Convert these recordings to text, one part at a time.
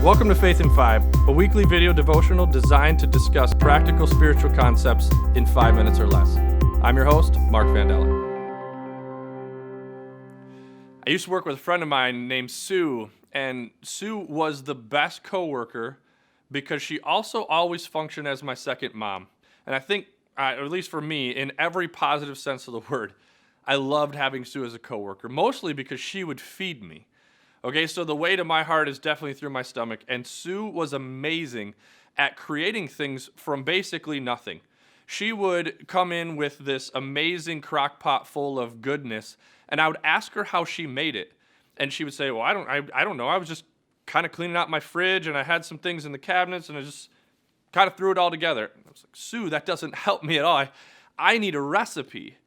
Welcome to Faith in 5, a weekly video devotional designed to discuss practical spiritual concepts in 5 minutes or less. I'm your host, Mark Vandella. I used to work with a friend of mine named Sue, and Sue was the best coworker because she also always functioned as my second mom. And I think, at least for me, in every positive sense of the word, I loved having Sue as a coworker, mostly because she would feed me. Okay, so the way to my heart is definitely through my stomach, and Sue was amazing at creating things from basically nothing. She would come in with this amazing crock pot full of goodness, and I would ask her how she made it, and she would say, well, I don't know, I was just kind of cleaning out my fridge, and I had some things in the cabinets, and I just kind of threw it all together. I was like, Sue, that doesn't help me at all. I need a recipe.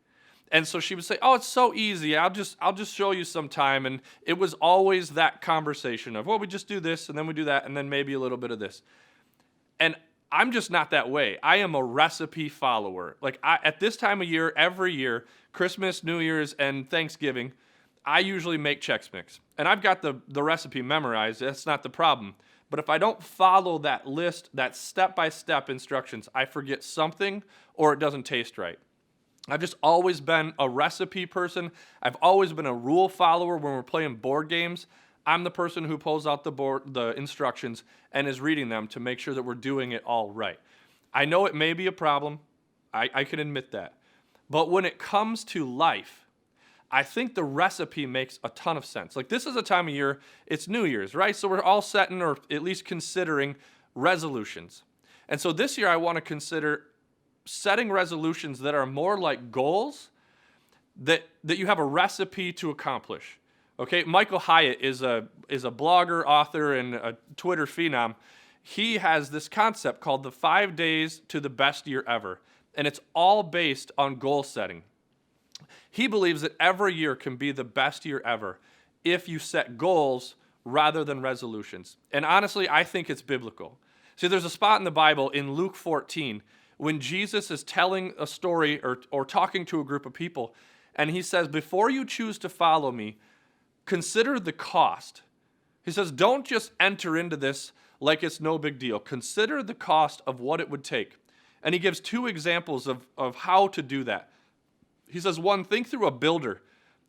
And so she would say, oh, it's so easy. I'll just show you sometime. And it was always that conversation of, well, we just do this, and then we do that, and then maybe a little bit of this. And I'm just not that way. I am a recipe follower. At this time of year, every year, Christmas, New Year's, and Thanksgiving, I usually make Chex Mix. And I've got the recipe memorized. That's not the problem. But if I don't follow that list, that step-by-step instructions, I forget something or it doesn't taste right. I've just always been a recipe person. I've always been a rule follower when we're playing board games. I'm the person who pulls out the instructions and is reading them to make sure that we're doing it all right. I know it may be a problem. I can admit that. But when it comes to life, I think the recipe makes a ton of sense. Like, this is a time of year, it's New Year's, right? So we're all setting or at least considering resolutions. And so this year I want to consider setting resolutions that are more like goals that you have a recipe to accomplish. Okay, Michael Hyatt is a blogger, author, and a Twitter phenom. He has this concept called the 5 days to the best year ever, and it's all based on goal setting. He believes that every year can be the best year ever if you set goals rather than resolutions. And honestly, I think it's biblical. See, there's a spot in the Bible in Luke 14 when Jesus is telling a story or talking to a group of people, and he says, before you choose to follow me, consider the cost. He says, don't just enter into this like it's no big deal. Consider the cost of what it would take. And he gives two examples of how to do that. He says, one, think through a builder,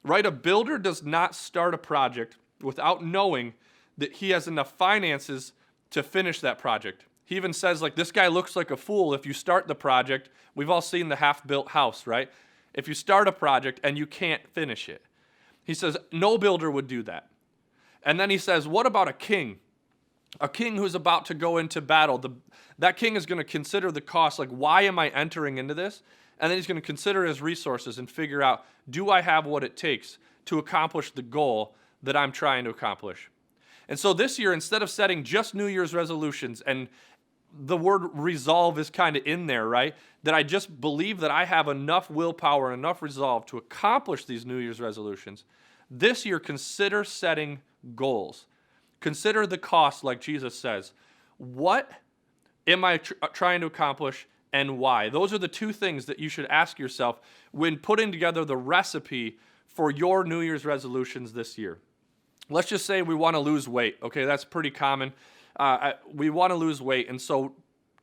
right? A builder does not start a project without knowing that he has enough finances to finish that project. He even says, this guy looks like a fool if you start the project. We've all seen the half-built house, right? If you start a project and you can't finish it. He says, no builder would do that. And then he says, what about a king? A king who's about to go into battle. That king is going to consider the cost, why am I entering into this? And then he's going to consider his resources and figure out, do I have what it takes to accomplish the goal that I'm trying to accomplish? And so this year, instead of setting just New Year's resolutions, and the word resolve is kind of in there, right? That I just believe that I have enough willpower and enough resolve to accomplish these New Year's resolutions. This year, consider setting goals. Consider the cost, like Jesus says. What am I trying to accomplish and why? Those are the two things that you should ask yourself when putting together the recipe for your New Year's resolutions this year. Let's just say we want to lose weight. Okay, that's pretty common. We want to lose weight, and so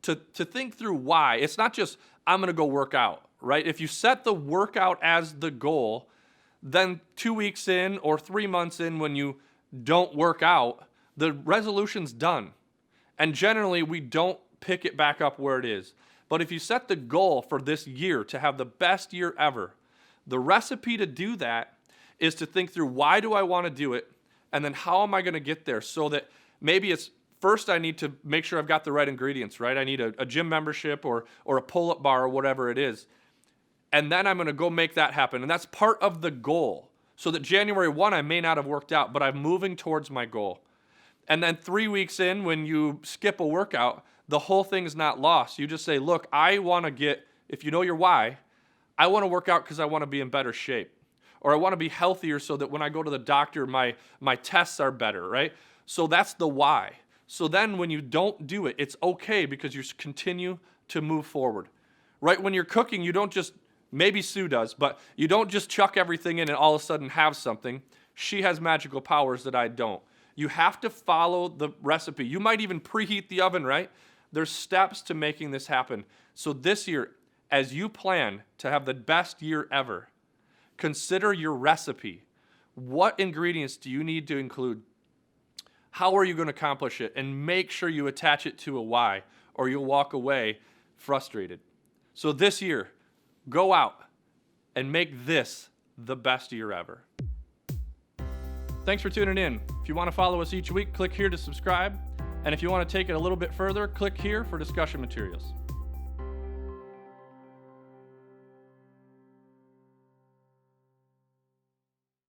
to think through why, it's not just, I'm going to go work out, right? If you set the workout as the goal, then 2 weeks in or 3 months in when you don't work out, the resolution's done. And generally, we don't pick it back up where it is. But if you set the goal for this year to have the best year ever, the recipe to do that is to think through, why do I want to do it? And then how am I going to get there? So that maybe it's, first, I need to make sure I've got the right ingredients, right? I need a gym membership or a pull-up bar or whatever it is. And then I'm going to go make that happen. And that's part of the goal. So that January 1, I may not have worked out, but I'm moving towards my goal. And then 3 weeks in, when you skip a workout, the whole thing's not lost. You just say, look, I want to get, if you know your why, I want to work out because I want to be in better shape. Or I want to be healthier so that when I go to the doctor, my tests are better, right? So that's the why. So then when you don't do it, it's okay because you continue to move forward. Right? When you're cooking, you don't just, maybe Sue does, but you don't just chuck everything in and all of a sudden have something. She has magical powers that I don't. You have to follow the recipe. You might even preheat the oven, right? There's steps to making this happen. So this year, as you plan to have the best year ever, consider your recipe. What ingredients do you need to include? How are you going to accomplish it? And make sure you attach it to a why, or you'll walk away frustrated. So this year, go out and make this the best year ever. Thanks for tuning in. If you want to follow us each week, click here to subscribe. And if you want to take it a little bit further, click here for discussion materials.